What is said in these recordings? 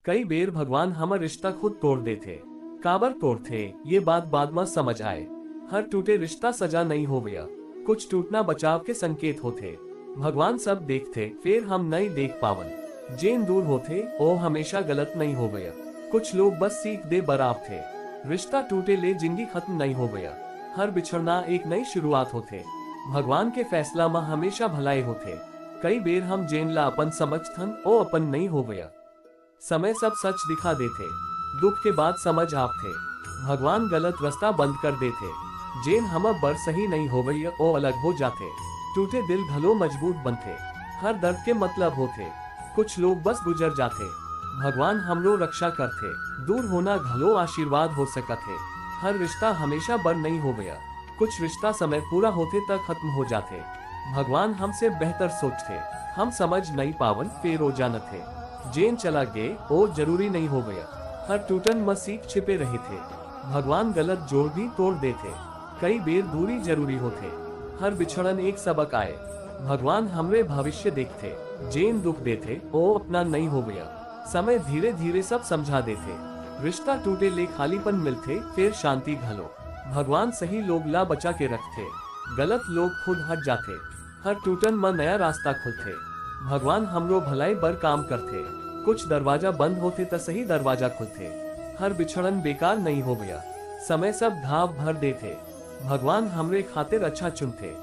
कई बेर भगवान हमर रिश्ता खुद तोड़ देते, काबर तोड़ थे ये बात बाद में समझ आए। हर टूटे रिश्ता सजा नहीं हो गया, कुछ टूटना बचाव के संकेत होते। भगवान सब देखते फिर हम नहीं देख पावन। जेन दूर होते ओ हमेशा गलत नहीं हो गया, कुछ लोग बस सीख दे बराब थे। रिश्ता टूटे ले जिंदगी खत्म नहीं हो गया, हर बिछड़ना एक नई शुरुआत होते। भगवान के फैसला में हमेशा भलाई होते। कई बेर हम जेनला अपन समझथन ओ अपन नहीं हो गया। समय सब सच दिखा देते, दुख के बाद समझ आपते। भगवान गलत रास्ता बंद कर देते, जेन हम बर सही नहीं हो गई ओ अलग हो जाते। टूटे दिल घलो मजबूत बनते, हर दर्द के मतलब होते। कुछ लोग बस गुजर जाते, भगवान हमरो रक्षा करते। दूर होना घलो आशीर्वाद हो सकते, हर रिश्ता हमेशा बर नहीं हो गया। कुछ रिश्ता समय पूरा होते तक खत्म हो जाते। भगवान हमसे बेहतर सोचते, हम समझ नहीं पावन फिर हो जान थे। जेन चला गए ओ जरूरी नहीं हो गया, हर टूटन में सीख छिपे रहे थे। भगवान गलत जोड़ भी तोड़ देते, कई बेर दूरी जरूरी होते। हर बिछड़न एक सबक आए, भगवान हमरे भविष्य देखते। जेन दुख देते ओ अपना नहीं हो गया, समय धीरे धीरे सब समझा देते। रिश्ता टूटे ले खालीपन मिलते फिर शांति घलो। भगवान सही लोग ला बचा के रखते, गलत लोग खुद हट जाते। हर टूटन में नया रास्ता खुलते, भगवान हमरो भलाई बर काम करते। कुछ दरवाजा बंद होते तो सही दरवाजा खुलते। हर बिछड़न बेकार नहीं हो गया, समय सब घाव भर देते। भगवान हमरे खातिर अच्छा चुनते,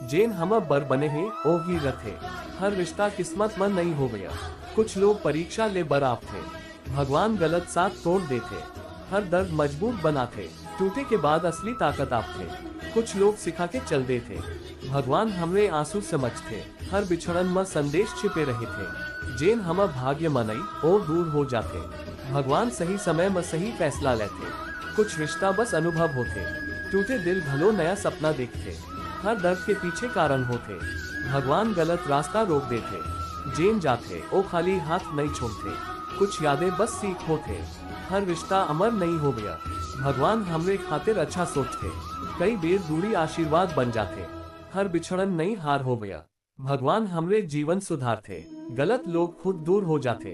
जेन हम बर बने हैं ओ ही रथे। हर रिश्ता किस्मत में नहीं हो गया, कुछ लोग परीक्षा ले बराब थे। भगवान गलत साथ तोड़ देते, हर दर्द मजबूत बनाते। टूटे के बाद असली ताकत आपते, कुछ लोग सिखा के चल देते। भगवान हमरे आंसू समझते, हर बिछड़न में संदेश छिपे रहे थे। जेन हम भाग्य मनई ओ दूर हो जाते। भगवान सही समय में सही फैसला लेते, कुछ रिश्ता बस अनुभव होते। टूटे दिल भलो नया सपना देखते, हर दर्द के पीछे कारण होते। भगवान गलत रास्ता रोक देते, जेन जाते ओ खाली हाथ नहीं छोड़ते। कुछ यादें बस सीख होते, हर रिश्ता अमर नहीं हो गया। भगवान हमरे खातिर अच्छा सोचते, कई बेर दूरी आशीर्वाद बन जाते। हर बिछड़न नहीं हार हो गया, भगवान हमरे जीवन सुधारते। गलत लोग खुद दूर हो जाते,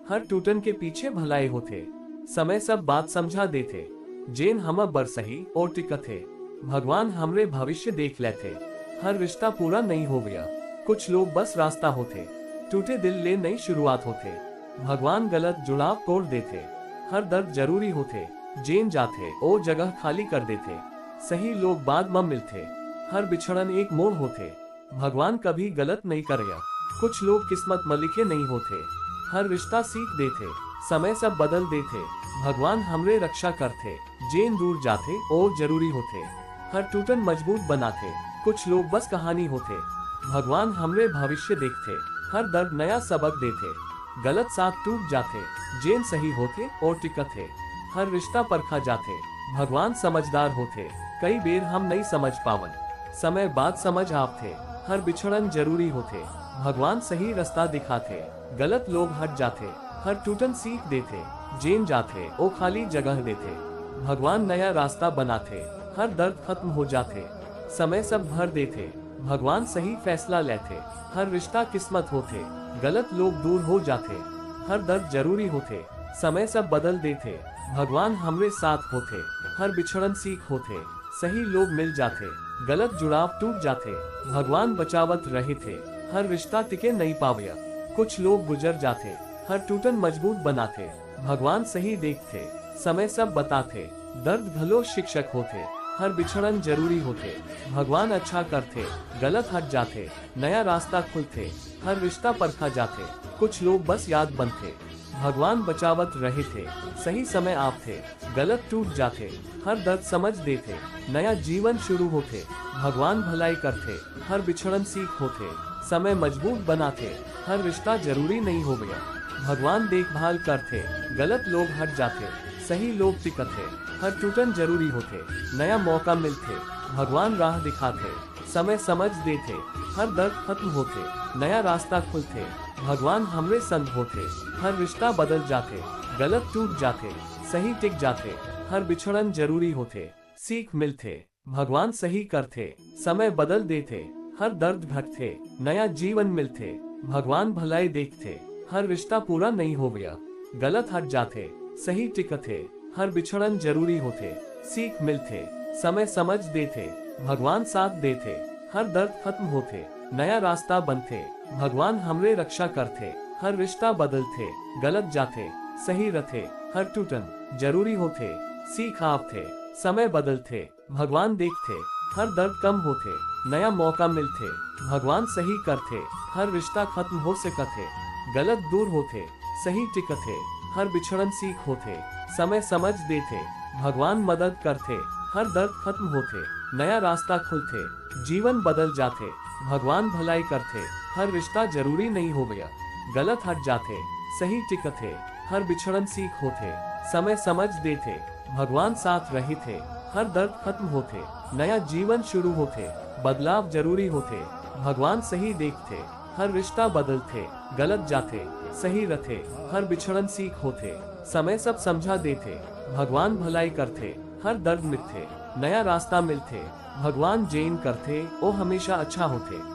हर टूटन के पीछे भलाई होते। समय सब बात समझा देते, जेन हम बर सही और टिकथे। भगवान हमरे भविष्य देख लेते, हर रिश्ता पूरा नहीं हो गया। कुछ लोग बस रास्ता होते, टूटे दिल ले नई शुरुआत होते। भगवान गलत जुड़ाव तोड़ देते, हर दर्द जरूरी होते। जेन जाते ओ जगह खाली कर देते, सही लोग बाद में मिलते। हर बिछड़न एक मोड़ होते, भगवान कभी गलत नहीं करेगा। कुछ लोग किस्मत में लिखे नहीं होते, हर रिश्ता सीख देते। समय सब बदल देते, भगवान हमरे रक्षा करते। जेन दूर जाते ओ जरूरी होते, हर टूटन मजबूत बनाते। कुछ लोग बस कहानी होते, भगवान हमरे भविष्य देखते। हर दर्द नया सबक देते, गलत साथ टूट जाते। जेन सही होते और टिकथे, हर रिश्ता परखा जाते। भगवान समझदार होते, कई बेर हम नहीं समझ पावन, समय बाद समझ आपते। हर बिछड़न जरूरी होते, भगवान सही रास्ता दिखाते। गलत लोग हट जाते, हर टूटन सीख देते। जेन जाते ओ खाली जगह देते, भगवान नया रास्ता बनाते। हर दर्द खत्म हो जाते, समय सब भर देते। भगवान सही फैसला लेते, हर रिश्ता किस्मत होते। गलत लोग दूर हो जाते, हर दर्द जरूरी होते। समय सब बदल देते, भगवान हमरे साथ होते। हर बिछड़न सीख होते, सही लोग मिल जाते। गलत जुड़ाव टूट जाते, भगवान बचावत रहे थे। हर रिश्ता टिके नहीं पावया, कुछ लोग गुजर जाते। हर टूटन मजबूत बनाते, भगवान सही देखते। समय सब बताते, दर्द भलो शिक्षक होते। हर बिछड़न जरूरी होते, भगवान अच्छा करते। गलत हट जाते, नया रास्ता खुलते। हर रिश्ता परखा जाते, कुछ लोग बस याद बनते। भगवान बचावत रहे थे, सही समय आप थे। गलत टूट जाते, हर दर्द समझ देते। नया जीवन शुरू होते, भगवान भलाई करते। हर बिछड़न सीख होते, समय मजबूत बनाते। हर रिश्ता जरूरी नहीं हो गया, भगवान देखभाल करते। गलत लोग हट जाते, सही लोग टिकते। हर टूटन जरूरी होते, नया मौका मिलते। भगवान राह दिखाते, समय समझ देते। हर दर्द खत्म होते, नया रास्ता खुलते। भगवान हमरे संग होते, हर रिश्ता बदल जाते। गलत टूट जाते, सही टिक जाते। हर बिछड़न जरूरी होते, सीख मिलते। भगवान सही करते, समय बदल देते। हर दर्द घटते, नया जीवन मिलते। भगवान भलाई देखते, हर रिश्ता पूरा नहीं हो गया, गलत हट जाते, सही टिकथे, हर बिछड़न जरूरी होते, सीख मिलते, समय समझ देते, भगवान साथ देते, हर दर्द खत्म होते, नया रास्ता बनते, भगवान हमरे रक्षा करते, हर रिश्ता बदलते, गलत जाते, सही रथे, हर टूटन जरूरी होते, सीख आपथे, समय बदलते, भगवान देखते, हर दर्द कम होते, नया मौका मिलते, भगवान सही करते, हर रिश्ता खत्म हो सकते, गलत दूर होते, सही टिकथे, हर बिछड़न सीख होते, समय समझ देते, भगवान मदद करते, हर दर्द खत्म होते, नया रास्ता खुलते, जीवन बदल जाते, भगवान भलाई करते, हर रिश्ता जरूरी नहीं हो गया, गलत हट जाते, सही टिकथे, हर बिछड़न सीख होते, समय समझ देते, भगवान साथ रहे थे, हर दर्द खत्म होते, नया जीवन शुरू होते, बदलाव जरूरी होते, भगवान सही देखते, हर रिश्ता बदलते, गलत जाते, सही रथे, हर बिछड़न सीख होते, समय सब समझा देते, भगवान भलाई करते, हर दर्द मिटते, नया रास्ता मिलते, भगवान जैन करते, ओ हमेशा अच्छा होते।